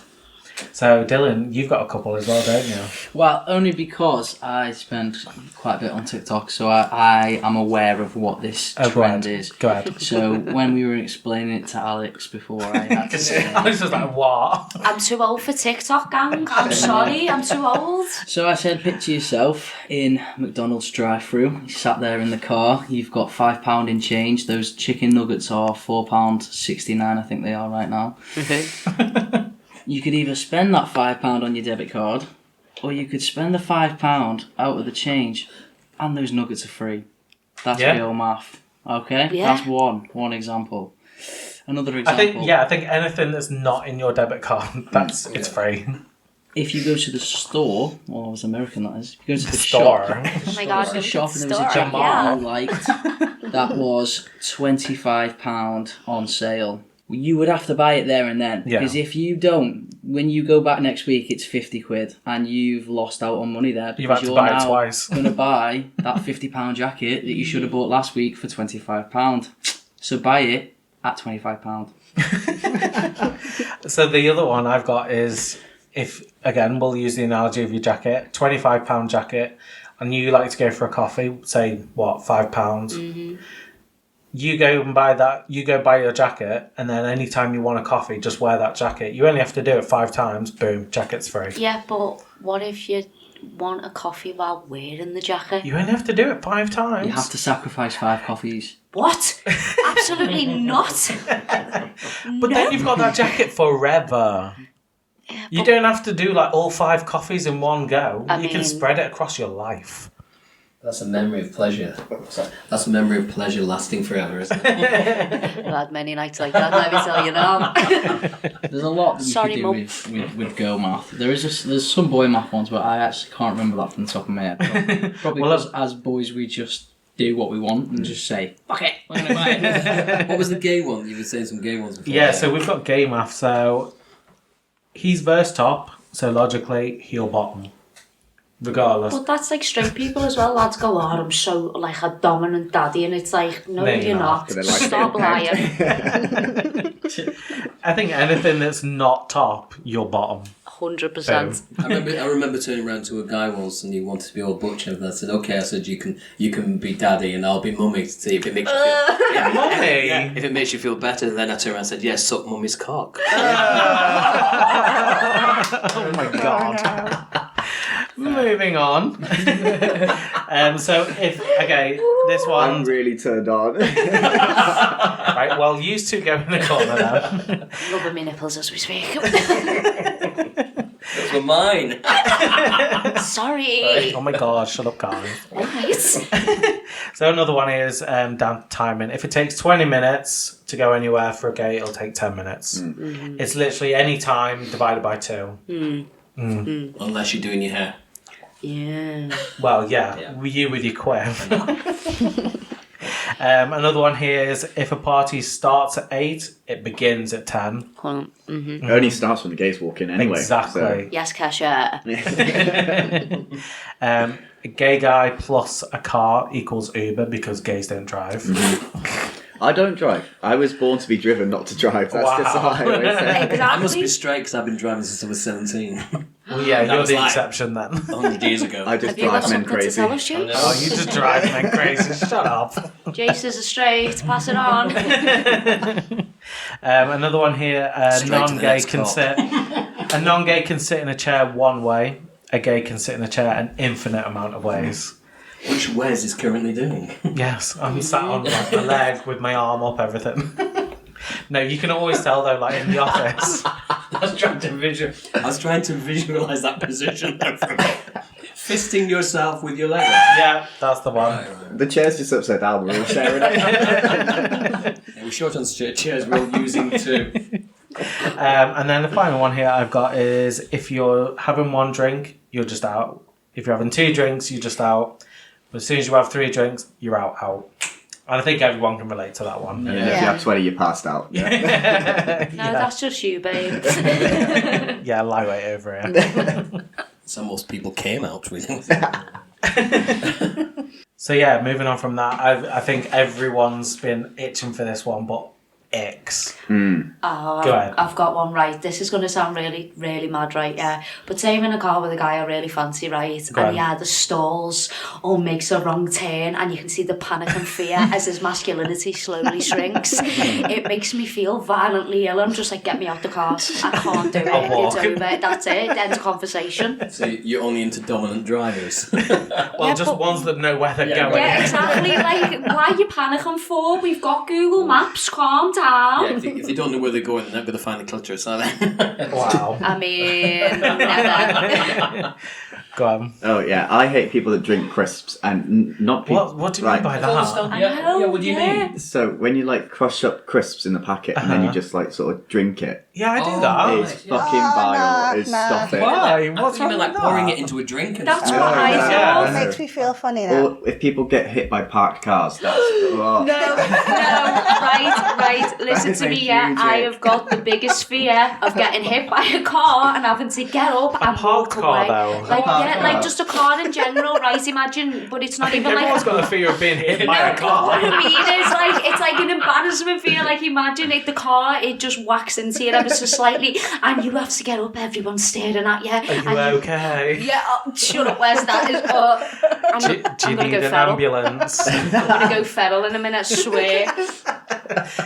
So, Dylan, you've got a couple as well, don't you? Well, only because I spend quite a bit on TikTok, so I am aware of what this trend is. Go ahead. So, when we were explaining it to Alex before, I had to say... Alex was like, what? I'm too old for TikTok, gang. I'm sorry, I'm too old. So I said, picture yourself in McDonald's drive-thru. You sat there in the car, you've got £5 in change. Those chicken nuggets are £4.69, I think they are right now. You could either spend that £5 on your debit card, or you could spend the £5 out of the change, and those nuggets are free. That's real math. Okay? Yeah. That's one example. Another example. I think anything that's not in your debit card, it's free. If you go to the store, well, I was American, that is. If you go to the store. Shop, Oh my god, the shop, and there was store, a jacket yeah. I liked that was £25 on sale. You would have to buy it there and then. Because if you don't, when you go back next week, it's 50 quid and you've lost out on money there. You've had to buy it twice. You're going to buy that £50 jacket that you should have bought last week for £25. So buy it at £25. So the other one I've got is, if, again, we'll use the analogy of your jacket, £25 jacket, and you like to go for a coffee, say, £5? Mm-hmm. You go and buy that, you go buy your jacket, and then anytime you want a coffee, just wear that jacket. You only have to do it 5 times, boom, jacket's free. Yeah, but what if you want a coffee while wearing the jacket? You only have to do it 5 times. You have to sacrifice 5 coffees. What? Absolutely not. But then you've got that jacket forever. Yeah, You don't have to do all 5 coffees in one go. I You can mean- spread it across your life. That's a memory of pleasure. That's a memory of pleasure lasting forever, isn't it? I've had many nights like that, let me tell you now. There's a lot that you Sorry, could do Mum. with girl math. There's some boy math ones, but I actually can't remember that from the top of my head. Probably because as boys we just do what we want and just say, fuck it, we're going to buy it. What was the gay one? You were saying some gay ones before. Yeah, so we've got gay math. So he's verse top, so logically he'll bottom. Regardless. But that's straight people as well. Lads go, I'm so a dominant daddy, and it's no, you're not. Stop lying. I think anything that's not top, you're bottom. 100%. I remember turning around to a guy once and he wanted to be all butcher, and I said, okay, I said, you can be daddy and I'll be mummy to see if it makes you feel Mummy? Yeah, if it makes you feel better. And then I turned around and said, yes, suck mummy's cock. Oh my god. Moving on. So this one. I'm really turned on. Right, well, you two go in the corner now. Rubbing my nipples as we speak. Those were mine. Sorry. Oh my god, shut up, guys. Nice. So another one is down to timing. If it takes 20 minutes to go anywhere for a gate, it'll take 10 minutes. Mm-hmm. It's literally any time divided by 2. Unless you're doing your hair. Yeah. Well, yeah. You with your quiff. Another one here is if a party starts at 8, it begins at 10. It only starts when the gays walk in anyway. Exactly. Yes, Kasha. A gay guy plus a car equals Uber because gays don't drive. I don't drive. I was born to be driven, not to drive. That's just how I always say. Exactly. I must be straight because I've been driving since I was 17. Well, yeah, you're was the like- exception then. 100 years ago. I just Have you got drive men something to crazy. tell us, Jace? Oh, you just drive men crazy. Shut up. Jace is a straight. Pass it on. Another one here. Straight to the Non-gay next can cop. sit. A non-gay can sit in a chair one way. A gay can sit in a chair an infinite amount of ways. Which Wes is currently doing. Yes, I'm sat on like, my leg with my arm up, everything. No, you can always tell though, like in the office. I was trying to visualise that position. Fisting yourself with your leg. Yeah, that's the one. Right. The chair's just upside down. We're all sharing it. Yeah, we're short on chairs. We're all using 2. And then the final one here I've got is if you're having 1 drink, you're just out. If you're having 2 drinks, you're just out. But as soon as you have 3 drinks, you're out. And I think everyone can relate to that one. And then if you have 20, you're passed out. Yeah. No, that's just you, babe. Yeah, lightweight over here. So most people came out with it. So yeah, moving on from that, I think everyone's been itching for this one, but icks. Oh, Go ahead. I've got one right. This is going to sound really, really mad, right? Yeah. But say I'm in a car with a guy I really fancy, right? Go And on. yeah, the stalls or makes a wrong turn and you can see the panic and fear as his masculinity slowly shrinks. It makes me feel violently ill. I'm just like, get me out the car. I can't do it. I'll walk. It's over. That's it. End of conversation. So you're only into dominant drivers. Well, Yeah, just but- ones that know where they're Yeah, going. Yeah, exactly. Like, why are you panicking for? We've got Google Maps. Calm down. Yeah, if they don't know where they're going, they're not going to find the clutches, are they? Wow. I mean, never. Go on. Oh, yeah. I hate people that drink crisps and not people. What do you mean by that? know, what do you yeah. mean? So when you like crush up crisps in the packet and then you just like sort of drink it, Yeah, I do Oh, that. right. it's fucking vile. It's stop it. Why? I What's thought you wrong meant with like pouring that? it into a drink. And That's stuff. what I yeah. thought. It makes me feel funny now. Or if people get hit by parked cars, that's oh. No, right. Listen That to is me, a yeah. huge I ick. have got the biggest fear of getting hit by a car and having to get up and parked walk car, away. though. Like, parked yeah, car. like just a car in general, right? Imagine, but it's not I think even like. everyone's got a fear of being hit by a What car. I mean is, like, it's like an embarrassment fear. Like, imagine if the car, it just whacks into you ever so slightly, and you have to get up. Everyone's staring at you. Are you okay? Yeah, shut up. Where's that? I'm Do you gonna need go an feral. ambulance? I'm gonna go feral in a minute. I swear.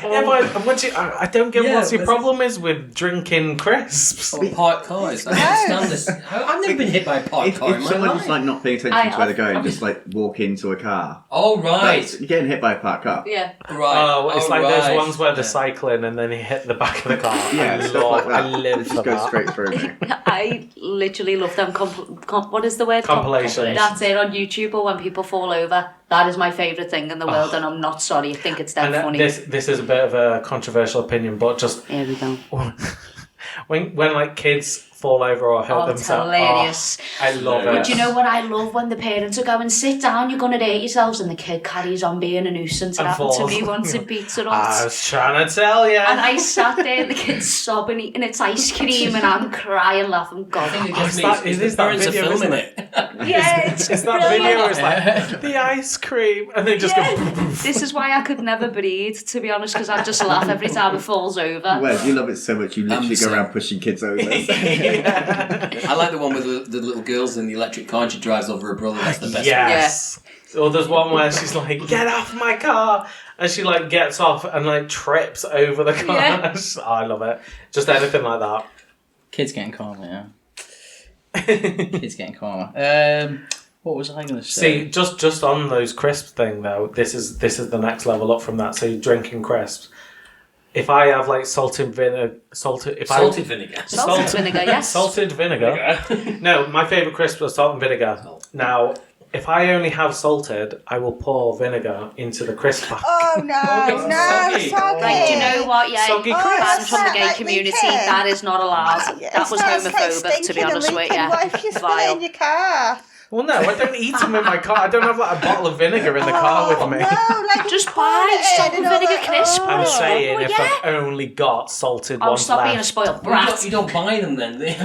Yeah, but I don't get Yeah, what your but- problem is with drinking crisps. Oh, parked cars. I don't understand this. I've never been hit by a parked If, car in if my someone's life. like not paying attention I- to where they're going, I've- just like walk into a car. Oh, right. You're getting hit by a parked car. Yeah. Right. Oh, it's like right. those ones where they're Yeah. cycling and then they hit the back of the car. Yeah, I stuff love, like that. I live It for just goes that. straight through me. I literally love them. What is the word? Compilation. That's it on YouTube or when people fall over. That is my favourite thing in the world, and I'm not sorry. I think it's that And funny. this is a bit of a controversial opinion, but just Here we go. when like kids fall over or hurt Oh, it's themselves, hilarious. I love it. But do you know what I love when the parents are going, sit down, you're going to hurt yourselves, and the kid carries on being a nuisance. It And happened to falls. me once in Pizza Hut. I was trying to tell you. And I sat there, the kid's sobbing, eating its ice cream, and I'm crying, laughing. God, I think it Oh, gets is me. that- is is the that parents are video, filming isn't it. yeah, it's It's that brilliant. video. It's like the ice cream, and they just Yeah. go. This is why I could never breathe, to be honest, because I just laugh every time it falls over. Wes, you love it so much, you literally the go same. around pushing kids over. I like the one with the little girls in the electric car and she drives over her brother. That's the best Yes. Or there's one where she's like, "Get off my car," and she like gets off and like trips over the car. Yeah. Oh, I love it. Just anything like that. Kids getting calmer, yeah. Kids getting calmer. What was I going to say? See, just on those crisps thing though, this is the next level up from that. So you're drinking crisps. If I have like salted vinegar, yes. Salted vinegar. No, my favourite crisp was salt and vinegar. Now, if I only have salted, I will pour vinegar into the crisp pack. Oh no, soggy. Like, do you know what? Yeah, Soggy banned from the gay Like community. leaking. That is not allowed. That was homophobic, to be honest with you. What if you spill it in your car? Well, no, I don't eat them in my car. I don't have like a bottle of vinegar in the car with me. No, like Just pour buy it salt in and vinegar all crisp. that- I'm Oh. saying if yeah. I've only got salted Oh, ones stop being a left. spoiled You brat. don't buy them then, do you?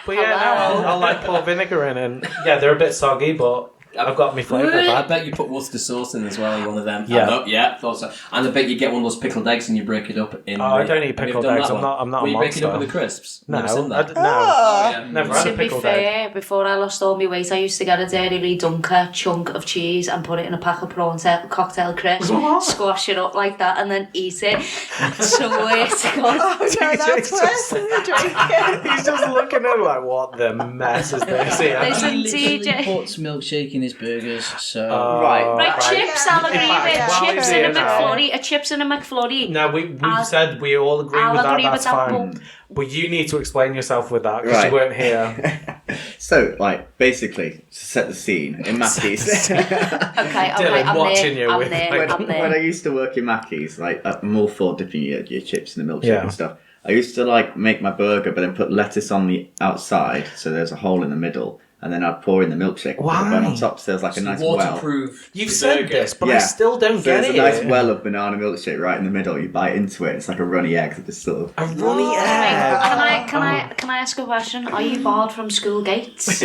But yeah, no, I'll like pour vinegar in, and yeah, they're a bit soggy, but I've got my flavour I back. bet you put Worcester sauce in as well in one of them. Yeah. Thought so. And I bet you get one of those pickled eggs and you break it up in. I don't eat Have you pickled done eggs. that I'm one? not a Will you break it up monster. with the crisps? No, Never seen that. no, Oh. never had To a be pickled egg. fair, before I lost all my weight, I used to get a Dairy Lee Dunker chunk of cheese and put it in a pack of prawn cocktail crisp, squash it up like that, and then eat it. Swear to God. Oh no, that's worse than the drinking. He's just looking at it like, what the mess is this here? Listen, He literally TJ. puts milkshake in his burgers, so... Oh, Right, chips, I'll agree In fact, with. while Chips he's and a here now- McFlurry. A chips and a McFlurry. No, we've said we all agree I'll with that, agree that's with that, fine. But you need to explain yourself with that, because Right. you weren't here. So, like, basically, to set the scene, in Mackey's. Okay, Dylan, I'm watching there. you I'm with, there. like, I'm When I there. used to work in Mackey's, like, I'm all for dipping your chips in the milkshake Yeah. and stuff. I used to, like, make my burger, but then put lettuce on the outside, so there's a hole in the middle, and then I'd pour in the milkshake. and put the bun Why? on top, so there's like a nice well. Waterproof. You've the said burger. this, but I Yeah. still don't So get there's it. a nice well of banana milkshake right in the middle. You bite into it, it's like a runny egg that just sort of... A runny Wait, egg. can I ask a question? Are you barred from school gates?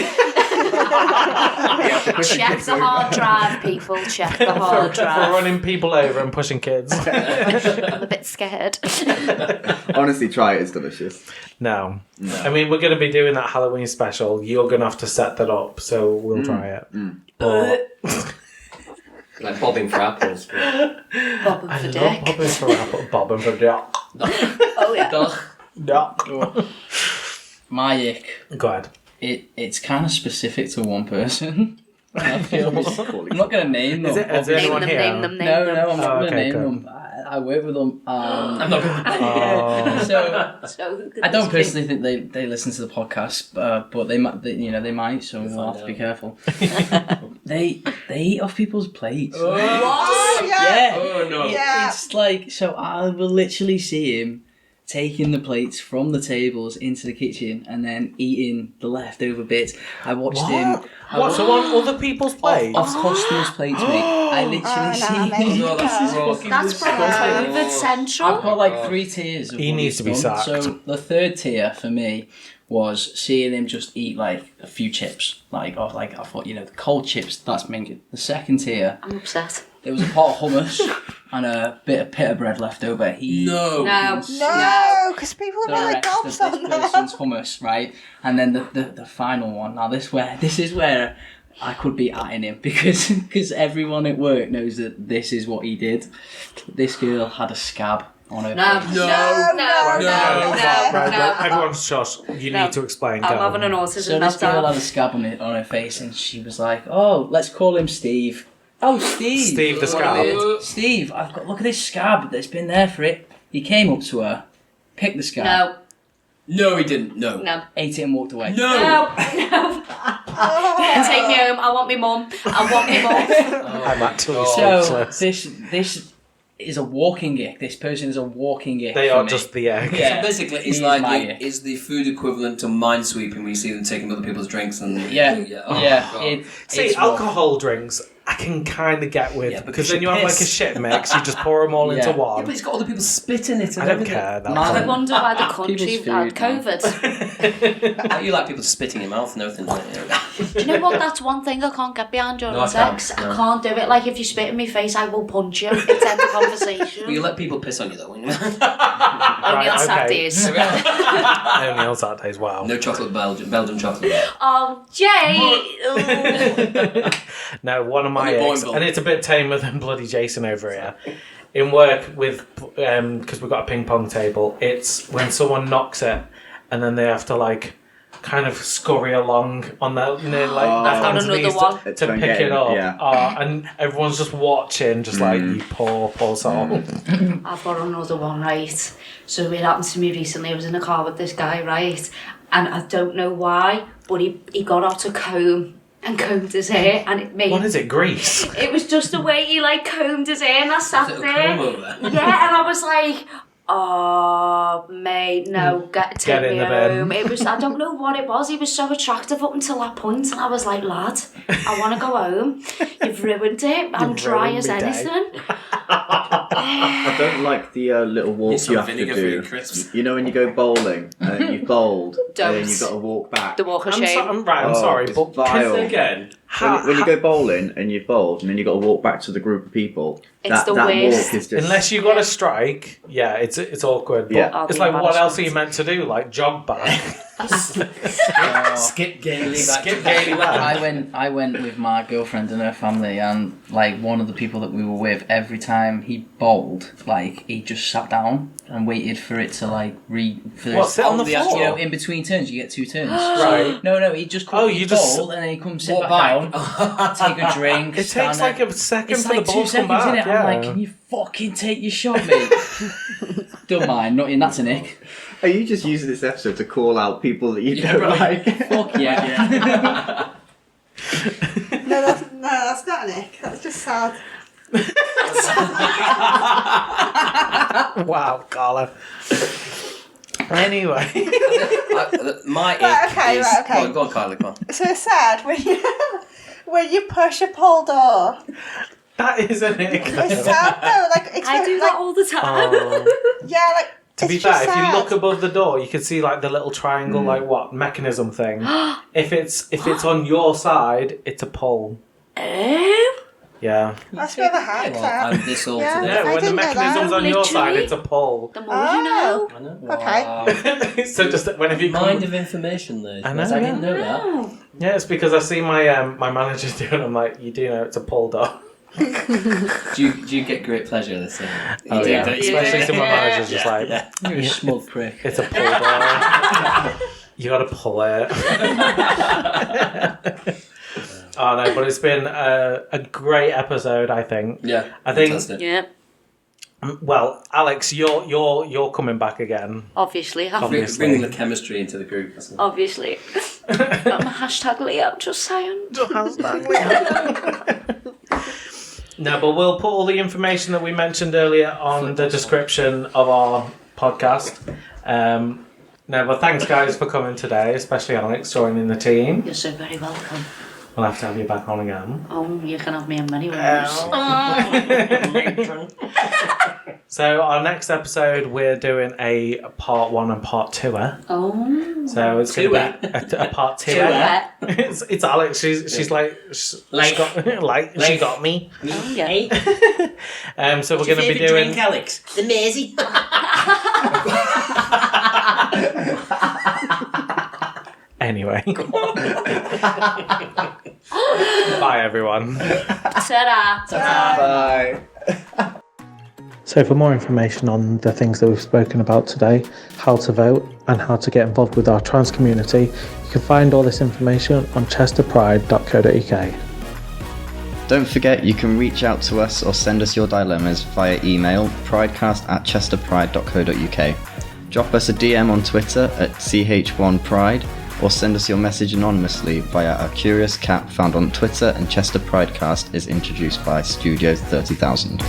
Check the hard drive, people. Check the hard For drive. running people over and pushing kids. I'm a bit scared. Honestly, try it, it's delicious. No. I mean, we're going to be doing that Halloween special. You're going to have to set that up, so we'll try it. But Like bobbing for apples. Bobbing I for love dick. bobbing for apple, bobbing for dick. Oh yeah. Duck. My ick, Go ahead. it's kind of specific to one person. I feel I'm not going to name them. Is it? Is there Name anyone them, here? name them, name No, them. I'm not going to okay, name cool. them. I work with them. I'm not going to. Oh. So So who could I don't this be? personally think they listen to the podcast, but they might, they might. So we'll have to be careful. They eat off people's plates. Oh, yeah. Oh no. Yeah. It's like, so I will literally see him taking the plates from the tables into the kitchen and then eating the leftover bits. I watched him. What? So on other people's plates? Off customers' plates, mate. I literally see him. No, that's gross. That's from COVID Central. I've got like 3 tiers. Of He what needs he's to be done. sacked. So the third tier for me was seeing him just eat like a few chips. I thought, the cold chips, that's minging. The second tier, I'm upset. there was a pot of hummus and a bit of pita bread left over. No. No, because people The are like rest of gobs this on that. person's hummus, right? And then the final one. Now this is where I could be atting him because everyone at work knows that this is what he did. This girl had a scab on her No, face. no, Right, everyone's shush. You No. need to explain. I'm Go. having an autism So this girl meltdown. had a scab on her face, and she was like, "Oh, let's call him Steve." Oh, Steve. Steve the scab. Steve, look at this scab that's been there for it. He came up to her, picked the scab, No, No, he didn't. No. no. ate it, and walked away. No. No, no. Take me home. I want me mum. I want me mum. I'm actually So speechless. this is a walking ick. This person is a walking ick. They for are me. just the egg. Yeah. So basically, it's He's like my it ick. is the food equivalent to minesweeping when you see them taking other people's drinks and Yeah, Oh, yeah. God. See, It's alcohol drinks, I can kind of get with Yeah, because because then you have like a piss. shit mix. You just pour them all into Yeah. Yeah, one. but it's got other people spit in it. And I don't everything. care. That Man. I point. wonder why the country People's had food, man. COVID. You like people spitting in your mouth and everything. Don't you? Do you know what? That's one thing I can't get behind during No, I sex. can't, no. I can't do it. Like, if you spit in my face, I will punch you. It's end of conversation. Well, you let people piss on you though. won't you? Only on Right, okay. Saturdays. Only on Saturdays. Wow. No chocolate Belgian chocolate. Oh, Jay! Ooh. No, one of my Only eggs, Boinville. and it's a bit tamer than bloody Jason over here. In work with, because we've got a ping pong table, it's when someone knocks it, and then they have to like kind of scurry along on their, you know, like their I've got hands and another knees one. to pick it up. Yeah. And everyone's just watching, just like, you poor soul. I've got another one, right? So it happened to me recently. I was in a car with this guy, right? And I don't know why, but he got out a comb and combed his hair, and it made... What is it, grease? It was just the way he, like, combed his hair, and I sat Is it a there. comb over there? Yeah, and I was like... Oh, mate, no, take in me the bin. home. It was, I don't know what it was. He was so attractive up until that point, and I was like, lad, I want to go home. You've ruined it. I'm dry ruined as me day. anything. I don't like the little walk Need some you have to vinegar for your do. crisps. You know when you go bowling and you've bowled and then Don't. you've got to walk back. The walk of I'm shame. sorry, it's but vile. Again. When you go bowling and you've bowled and then you've got to walk back to the group of people, It's that the walk worst. is just... unless you got a strike, yeah, it's awkward. But Yeah. it's like, what else are you meant to do? Like, jog back? Skip gaily back. Skip gaily back. I went with my girlfriend and her family, and like one of the people that we were with, every time he bowled, like he just sat down and waited for it to like Sit on the floor? You know, in between turns you get 2 turns. Right. No, he just you just bowl and then he comes sit walk back back. down, take a drink. It takes like a second It's for like the 2 ball to come seconds, back. innit? Yeah. I'm like, can you fucking take your shot, mate? Don't mind, nothing. That's a Nick. Are you just using this episode to call out people that you don't like? Fuck yeah. No, that's not Nick. That's just sad. Wow, Carla. Anyway. My Right, ick okay, is... right, okay. Go on, Kylie, go on. So it's sad when you push a pull door. That is an ick. It's sad though. Like I do that all the time. Yeah, like. To be it's fair, just if you sad. look above the door, you can see like the little triangle, mechanism thing. If it's on your side, it's a pull. Yeah. That's a bit of a hack. Well, that. I'm this old Yeah. today. Yeah, I when the didn't know mechanism's that. on your side, Literally. it's a pull. The more you know. I know. Okay. So just whenever you Mind come... of information there. I know, I didn't know that. Yeah, it's because I see my my manager doing it. I'm like, you do know it's a pull door. Do you get great pleasure in this thing? Oh do, yeah, don't you? especially some of my managers just like, You're a smug prick. it's a pull door. You gotta pull it. Oh no, but it's been a great episode, I think. Yeah. I think- Fantastic. Yeah, Well, Alex, you're coming back again. obviously. Obviously. Bringing the chemistry into the group. That's all. Obviously. I'm a hashtag Leo, just saying. No, but we'll put all the information that we mentioned earlier on the description of our podcast. No, but thanks guys for coming today, especially Alex joining the team. You're so very welcome. We'll have to have you back on again. Oh, you can have me in many ways. So our next episode, we're doing a part 1 and part 2. Oh. So it's going to be a part 2. It's Alex. She's like she got me. Oh, yeah. So we're going to be doing. Alex? The Maisie. Anyway. Bye everyone. Ta-da. Bye. So for more information on the things that we've spoken about today, how to vote and how to get involved with our trans community, you can find all this information on chesterpride.co.uk. Don't forget you can reach out to us or send us your dilemmas via email pridecast@chesterpride.co.uk. Drop us a DM on Twitter at ch1pride or send us your message anonymously via our curious cat found on Twitter, and Chester Pridecast is introduced by Studio 30,000.